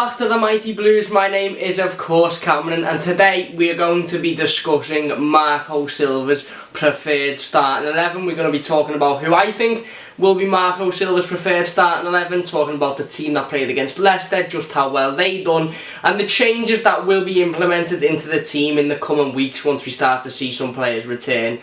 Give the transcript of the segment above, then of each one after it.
back to the Mighty Blues. My name is of course Cameron, and today we are going to be discussing Marco Silva's preferred starting 11. We're going to be talking about who I think will be Marco Silva's preferred starting 11, talking about the team that played against Leicester, just how well they done, and the changes that will be implemented into the team in the coming weeks once we start to see some players return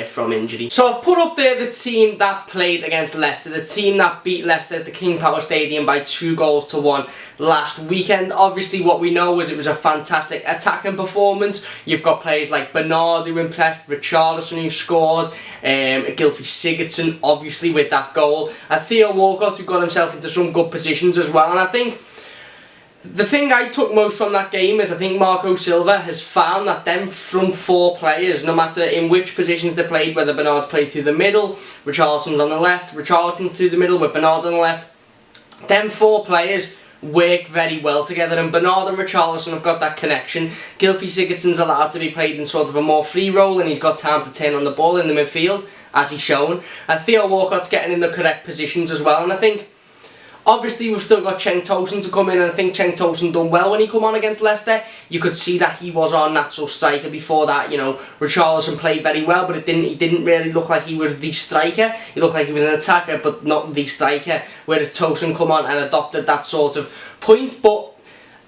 from injury. So I've put up there the team that played against Leicester, the team that beat Leicester at the King Power Stadium by 2-1 last weekend. Obviously what we know is it was a fantastic attacking performance. You've got players like Bernard who impressed, Richarlison who scored, Gylfi Sigurdsson obviously with that goal, and Theo Walcott who got himself into some good positions as well. And I think the thing I took most from that game is I think Marco Silva has found that them front four players, no matter in which positions they played, whether Bernard's played through the middle, Richarlison's on the left, Richarlison through the middle with Bernard on the left, them four players work very well together, and Bernard and Richarlison have got that connection. Gylfi Sigurdsson's allowed to be played in sort of a more free role, and he's got time to turn on the ball in the midfield, as he's shown. And Theo Walcott's getting in the correct positions as well, and I think obviously we've still got Cenk Tosun to come in, and I think Cenk Tosun done well when he come on against Leicester. You could see that he was our natural striker. Before that, you know, Richarlison played very well, but he didn't really look like he was the striker. He looked like he was an attacker, but not the striker, whereas Tosun come on and adopted that sort of point. But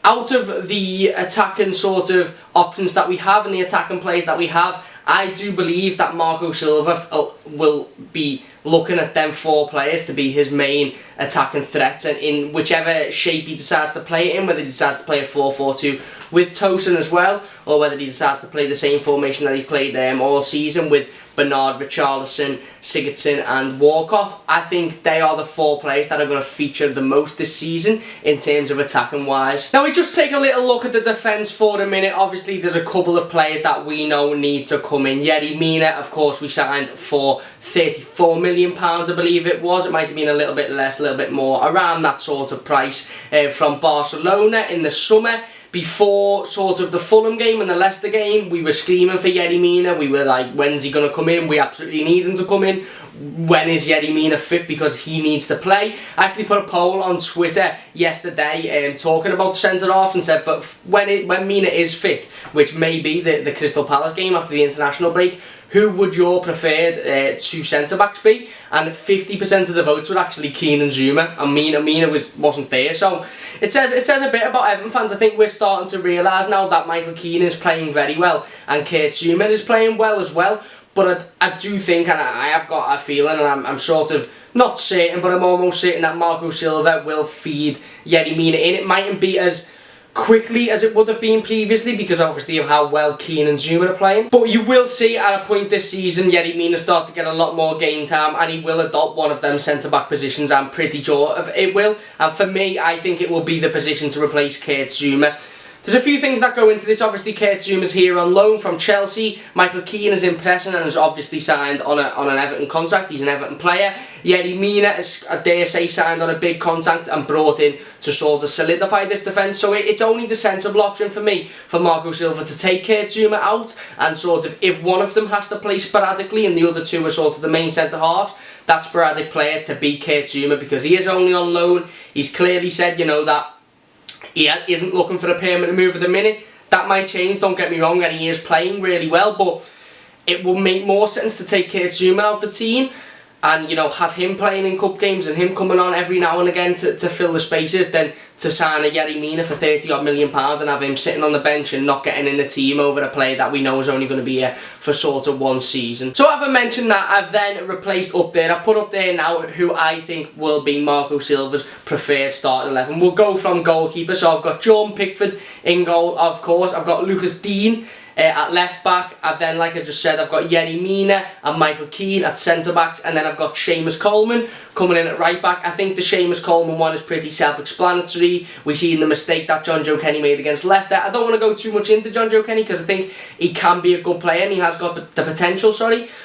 out of the attacking sort of options that we have and the attacking players that we have, I do believe that Marco Silva will be looking at them four players to be his main attacking threats, and in whichever shape he decides to play it in, whether he decides to play a 4-4-2 with Tosun as well, or whether he decides to play the same formation that he's played all season with Bernard, Richarlison, Sigurdsson and Walcott. I think they are the four players that are going to feature the most this season in terms of attacking wise. Now we just take a little look at the defence for a minute. Obviously there's a couple of players that we know need to come in. Yerry Mina, of course, we signed for £34 million, I believe it was. It might have been a little bit less, a little bit more, around that sort of price, from Barcelona in the summer. Before sort of the Fulham game and the Leicester game, we were screaming for Yerry Mina. We were like, when's he going to come in? We absolutely need him to come in. When is Yerry Mina fit? Because he needs to play. I actually put a poll on Twitter yesterday talking about centre-half, and said when Mina is fit, which may be the Crystal Palace game after the international break, who would your preferred two centre-backs be? And 50% of the votes were actually Keane and Zuma, and Mina wasn't there. So it says a bit about Everton fans. I think we're starting to realise now that Michael Keane is playing very well and Kurt Zuma is playing well as well. But I do think, and I have got a feeling, and I'm sort of not certain, but I'm almost certain that Marco Silva will feed Yerry Mina in. It mightn't be as quickly as it would have been previously, because obviously of how well Keane and Zuma are playing, but you will see at a point this season Yerry Mina start to get a lot more game time, and he will adopt one of them centre-back positions. I'm pretty sure of it will, and for me I think it will be the position to replace Kurt Zuma. There's a few things that go into this. Obviously Kurt Zuma's here on loan from Chelsea. Michael Keane is impressing and has obviously signed on an Everton contract. He's an Everton player. Yerry Mina is, I dare say, signed on a big contract and brought in to sort of solidify this defence. So it's only the sensible option for me for Marco Silva to take Kurt Zuma out, and sort of, if one of them has to play sporadically and the other two are sort of the main centre-halves, that sporadic player to be Kurt Zuma, because he is only on loan. He's clearly said, you know, that he isn't looking for a permanent move at the minute. That might change, don't get me wrong, and he is playing really well, but it will make more sense to take Kurt Zuma out of the team and, you know, have him playing in cup games and him coming on every now and again to fill the spaces, than to sign a Yerry Mina for £30 million and have him sitting on the bench and not getting in the team over a player that we know is only going to be here for sort of one season. So having mentioned that, I've then replaced up there, I've put up there now who I think will be Marco Silva's preferred starting 11. We'll go from goalkeeper. So I've got Jordan Pickford in goal, of course. I've got Lucas Dean at left back. I've then, like I just said, I've got Yerry Mina and Michael Keane at centre backs, and then I've got Seamus Coleman coming in at right back. I think the Seamus Coleman one is pretty self-explanatory. We seen the mistake that John Joe Kenny made against Leicester. I don't want to go too much into John Joe Kenny, because I think he can be a good player and he has got the potential,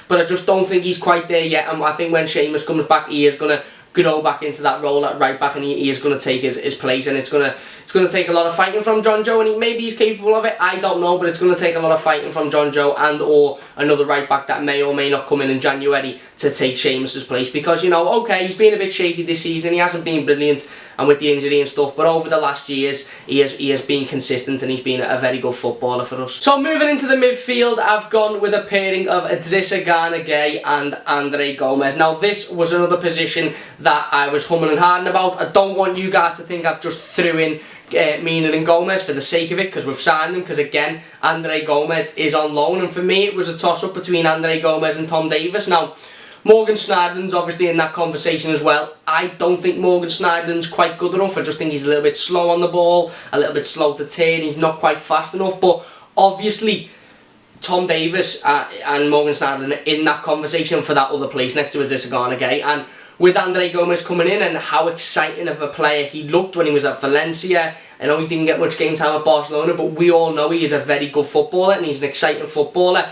but I just don't think he's quite there yet. And I think when Seamus comes back, he is going to go back into that role at right back, and he is going to take his place, and it's going to take a lot of fighting from John Joe, and maybe he's capable of it, I don't know, but it's going to take a lot of fighting from John Joe and or another right back that may or may not come in January to take Seamus's place, because, you know, okay, he's been a bit shaky this season, he hasn't been brilliant and with the injury and stuff, but over the last years he has been consistent and he's been a very good footballer for us. So moving into the midfield, I've gone with a pairing of Idrissa Gana Gueye and Andre Gomes. Now this was another position that I was humming and hawing about. I don't want you guys to think I've just threw in Mina and Gomez for the sake of it, because we've signed them, because again, Andre Gomes is on loan, and for me it was a toss-up between Andre Gomes and Tom Davies. Now, Morgan Schneiderlin's obviously in that conversation as well. I don't think Morgan Schneiderlin's quite good enough. I just think he's a little bit slow on the ball, a little bit slow to turn, he's not quite fast enough, but obviously Tom Davies and Morgan Schneiderlin are in that conversation for that other place next to Idrissa Gana Gueye. And with Andre Gomes coming in and how exciting of a player he looked when he was at Valencia, I know he didn't get much game time at Barcelona, but we all know he is a very good footballer and he's an exciting footballer.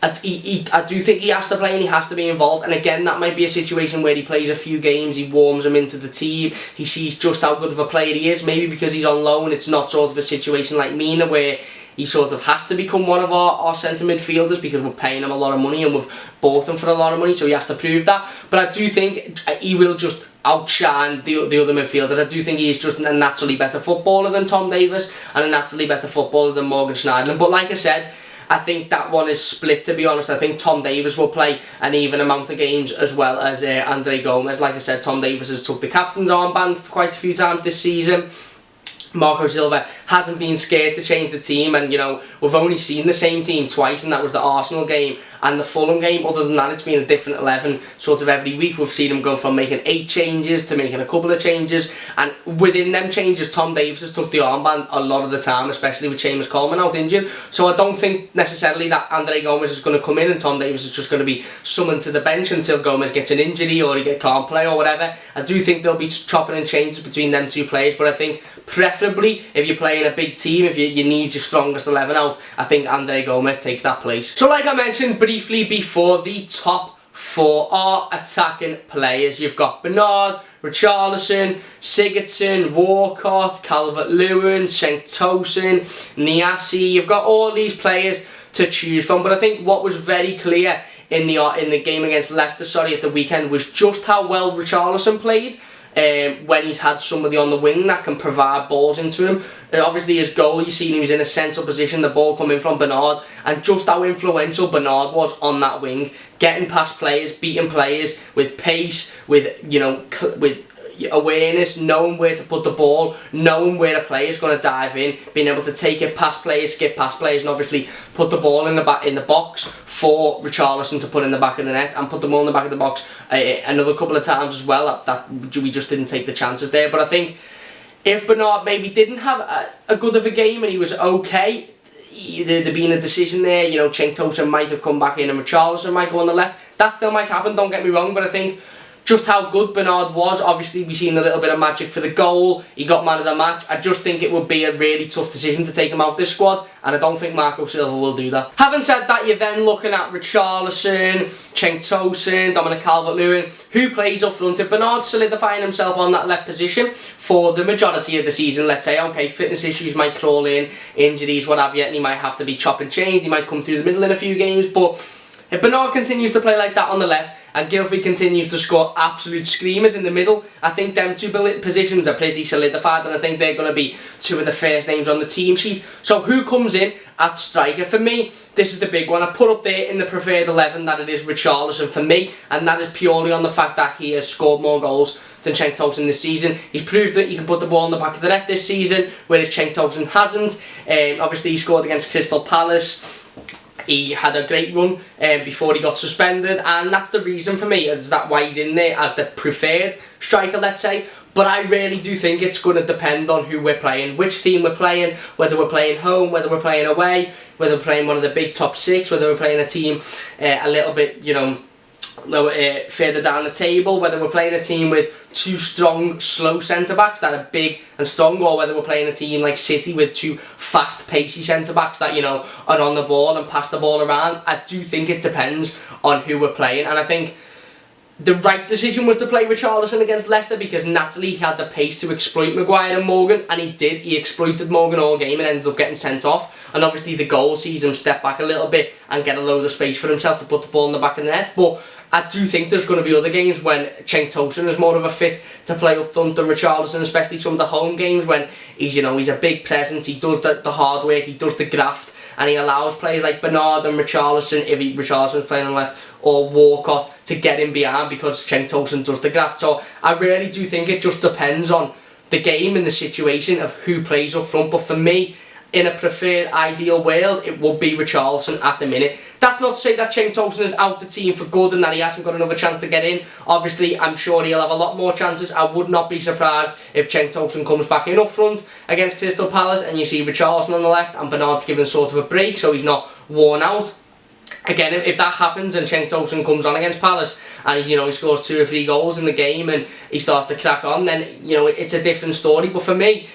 I do think he has to play and he has to be involved, and again, that might be a situation where he plays a few games, he warms him into the team, he sees just how good of a player he is. Maybe because he's on loan, it's not sort of a situation like Mina where he sort of has to become one of our centre midfielders because we're paying him a lot of money and we've bought him for a lot of money, so he has to prove that. But I do think he will just outshine the other midfielders. I do think he is just a naturally better footballer than Tom Davies and a naturally better footballer than Morgan Schneiderlin. But like I said, I think that one is split, to be honest. I think Tom Davies will play an even amount of games as well as Andre Gomes. Like I said, Tom Davies has took the captain's armband for quite a few times this season. Marco Silva hasn't been scared to change the team, and you know, we've only seen the same team twice, and that was the Arsenal game and the Fulham game. Other than that, it's been a different 11 sort of every week. We've seen him go from making 8 changes to making a couple of changes, and within them changes, Tom Davies has took the armband a lot of the time, especially with Seamus Coleman out injured. So I don't think necessarily that Andre Gomes is going to come in and Tom Davies is just going to be summoned to the bench until Gomes gets an injury or he can't play or whatever. I do think there'll be chopping and changes between them two players, but I think preferably if you're playing a big team, if you need your strongest 11 out, I think Andre Gomes takes that place. So like I mentioned briefly before, the top 4 are attacking players. You've got Bernard, Richarlison, Sigurdsson, Walcott, Calvert-Lewin, Cenk Tosun, Niasse. You've got all these players to choose from, but I think what was very clear in the game against Leicester, at the weekend, was just how well Richarlison played. When he's had somebody on the wing that can provide balls into him. Obviously his goal, you seen he was in a central position, the ball coming from Bernard, and just how influential Bernard was on that wing, getting past players, beating players with pace, with, you know, with awareness, knowing where to put the ball, knowing where a player is going to dive in, being able to take it past players, skip past players, and obviously put the ball in the box for Richarlison to put in the back of the net, and put the ball in the back of the box another couple of times as well. That we just didn't take the chances there. But I think if Bernard maybe didn't have a good of a game and he was okay, there being a decision there, you know, Cenk Tosun might have come back in and Richarlison might go on the left. That still might happen, don't get me wrong, but I think just how good Bernard was, obviously we've seen a little bit of magic for the goal, he got man of the match. I just think it would be a really tough decision to take him out this squad, and I don't think Marco Silva will do that. Having said that, you're then looking at Richarlison, Cenk Tosun, Dominic Calvert-Lewin, who plays up front. If Bernard's solidifying himself on that left position for the majority of the season, let's say, okay, fitness issues might crawl in, injuries, what have you, and he might have to be chop and change, he might come through the middle in a few games, but if Bernard continues to play like that on the left, and Gylfi continues to score absolute screamers in the middle, I think them two positions are pretty solidified, and I think they're going to be two of the first names on the team sheet. So who comes in at striker? For me, this is the big one. I put up there in the preferred 11 that it is Richarlison for me, and that is purely on the fact that he has scored more goals than Cenk Tosun this season. He's proved that he can put the ball in the back of the net this season, whereas Cenk Tosun hasn't. Obviously he scored against Crystal Palace. He had a great run before he got suspended, and that's the reason for me, is that why he's in there as the preferred striker, let's say. But I really do think it's going to depend on who we're playing, which team we're playing, whether we're playing home, whether we're playing away, whether we're playing one of the big top 6, whether we're playing a team a little bit, you know, further down the table, whether we're playing a team with 2 strong, slow centre-backs that are big and strong, or whether we're playing a team like City with 2 fast, pacey centre-backs that, you know, are on the ball and pass the ball around. I do think it depends on who we're playing, and I think the right decision was to play Richarlison against Leicester because naturally he had the pace to exploit Maguire and Morgan, and he did. He exploited Morgan all game and ended up getting sent off. And obviously the goal sees him step back a little bit and get a load of space for himself to put the ball in the back of the net. But I do think there's going to be other games when Cenk Tosun is more of a fit to play up front than Richarlison, especially some of the home games when he's, he's a big presence, he does the hard work, he does the graft, and he allows players like Bernard and Richarlison, if Richarlison's playing on the left, or Walcott, to get in behind because Cenk Tosun does the graft. So I really do think it just depends on the game and the situation of who plays up front. But for me, in a preferred ideal world, it would be Richarlison at the minute. That's not to say that Cenk Tosun is out the team for good and that he hasn't got another chance to get in. Obviously, I'm sure he'll have a lot more chances. I would not be surprised if Cenk Tosun comes back in up front against Crystal Palace and you see Richarlison on the left and Bernard's given sort of a break so he's not worn out. Again, if that happens and Cenk Tosun comes on against Palace and he scores 2 or 3 goals in the game and he starts to crack on, then it's a different story. But for me,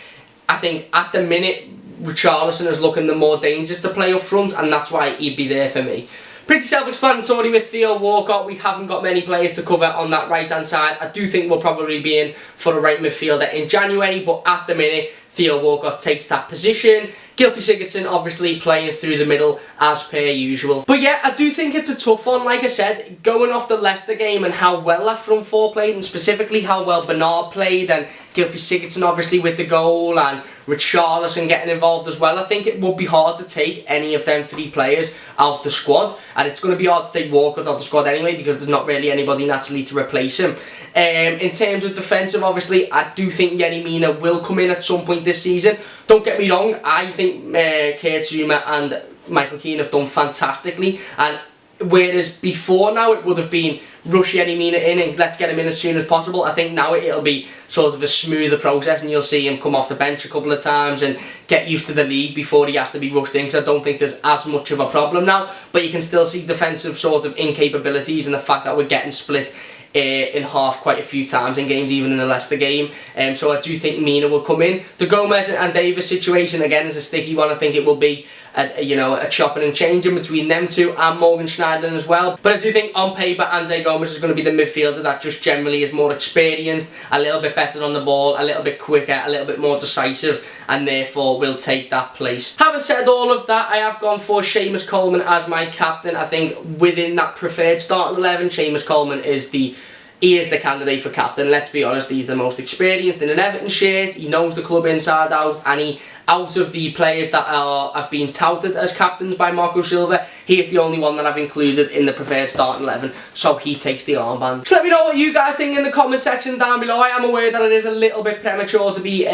I think at the minute Richarlison is looking the more dangerous to play up front, and that's why he'd be there for me. Pretty self-explanatory with Theo Walcott. We haven't got many players to cover on that right-hand side. I do think we'll probably be in for a right midfielder in January, but at the minute, Theo Walcott takes that position. Gylfi Sigurdsson obviously playing through the middle as per usual. But yeah, I do think it's a tough one. Like I said, going off the Leicester game and how well that front four played, and specifically how well Bernard played, and Gylfi Sigurdsson obviously with the goal, and Richarlison getting involved as well, I think it would be hard to take any of them 3 players out the squad, and it's going to be hard to take Walcott out the squad anyway because there's not really anybody naturally to replace him. In terms of defensive, obviously, I do think Yerry Mina will come in at some point this season. Don't get me wrong, I think Kurt Zouma and Michael Keane have done fantastically, and whereas before now it would have been rush Yerry Mina in and let's get him in as soon as possible, I think now it'll be sort of a smoother process and you'll see him come off the bench a couple of times and get used to the league before he has to be rushed in, because I don't think there's as much of a problem now, but you can still see defensive sort of incapabilities and the fact that we're getting split in half quite a few times in games, even in the Leicester game. So I do think Mina will come in. The Gomez and Davis situation again is a sticky one. I think it will be a chopping and changing between them two and Morgan Schneiderlin as well. But I do think on paper Andre Gomez is going to be the midfielder that just generally is more experienced, a little bit better on the ball, a little bit quicker, a little bit more decisive, and therefore will take that place. Having said all of that, I have gone for Seamus Coleman as my captain. I think within that preferred starting 11, Seamus Coleman is the candidate for captain. Let's be honest, he's the most experienced in an Everton shirt. He knows the club inside out, and out of the players that have been touted as captains by Marco Silva, he is the only one that I've included in the preferred starting 11, so he takes the armband. So let me know what you guys think in the comment section down below. I am aware that it is a little bit premature to be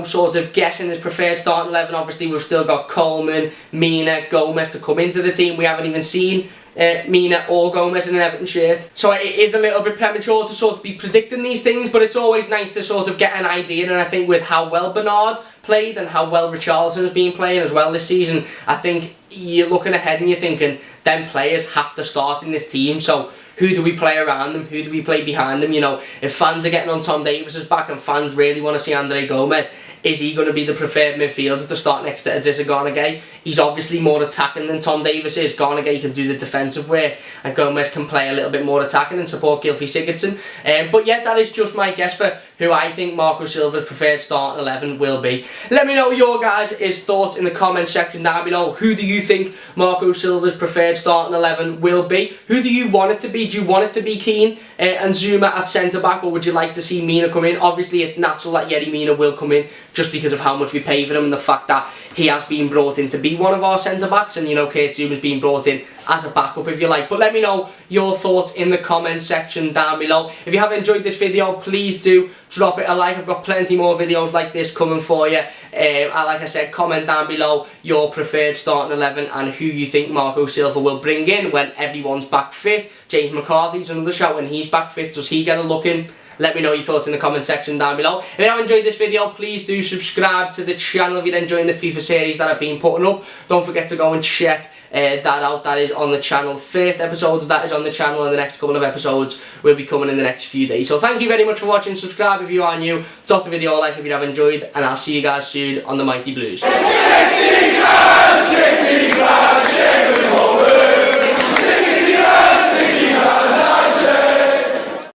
sort of guessing his preferred starting 11. Obviously we've still got Coleman, Mina, Gomez to come into the team. We haven't even seen Mina or Gomez in an Everton shirt, so it is a little bit premature to sort of be predicting these things, but it's always nice to sort of get an idea. And I think with how well Bernard played and how well Richarlison has been playing as well this season, I think you're looking ahead and you're thinking them players have to start in this team. So who do we play around them? Who do we play behind them? If fans are getting on Tom Davis's back and fans really want to see Andre Gomez, is he going to be the preferred midfielder to start next to Adisa Garnagay? He's obviously more attacking than Tom Davis is. Garnagay can do the defensive work, and Gomez can play a little bit more attacking and support Gylfi Sigurdsson. But yeah, that is just my guess for who I think Marco Silva's preferred starting 11 will be. Let me know your guys' thoughts in the comment section down below. Who do you think Marco Silva's preferred starting 11 will be? Who do you want it to be? Do you want it to be Keane and Zouma at centre-back, or would you like to see Mina come in? Obviously, it's natural that Yerry Mina will come in just because of how much we pay for him and the fact that he has been brought in to be one of our centre-backs, and Kurt Zouma's been brought in as a backup if you like. But let me know your thoughts in the comment section down below. If you have enjoyed this video, please do drop it a like. I've got plenty more videos like this coming for you. And like I said, comment down below your preferred starting 11 and who you think Marco Silva will bring in when everyone's back fit. James McCarthy's another shout when he's back fit. Does he get a look in? Let me know your thoughts in the comment section down below. If you have enjoyed this video, please do subscribe to the channel if you're enjoying the FIFA series that I've been putting up. Don't forget to go and check that out. That is on the channel. First episode of that is on the channel, and the next couple of episodes will be coming in the next few days. So thank you very much for watching. Subscribe if you are new. Drop the video a like if you have enjoyed, and I'll see you guys soon on the Mighty Blues.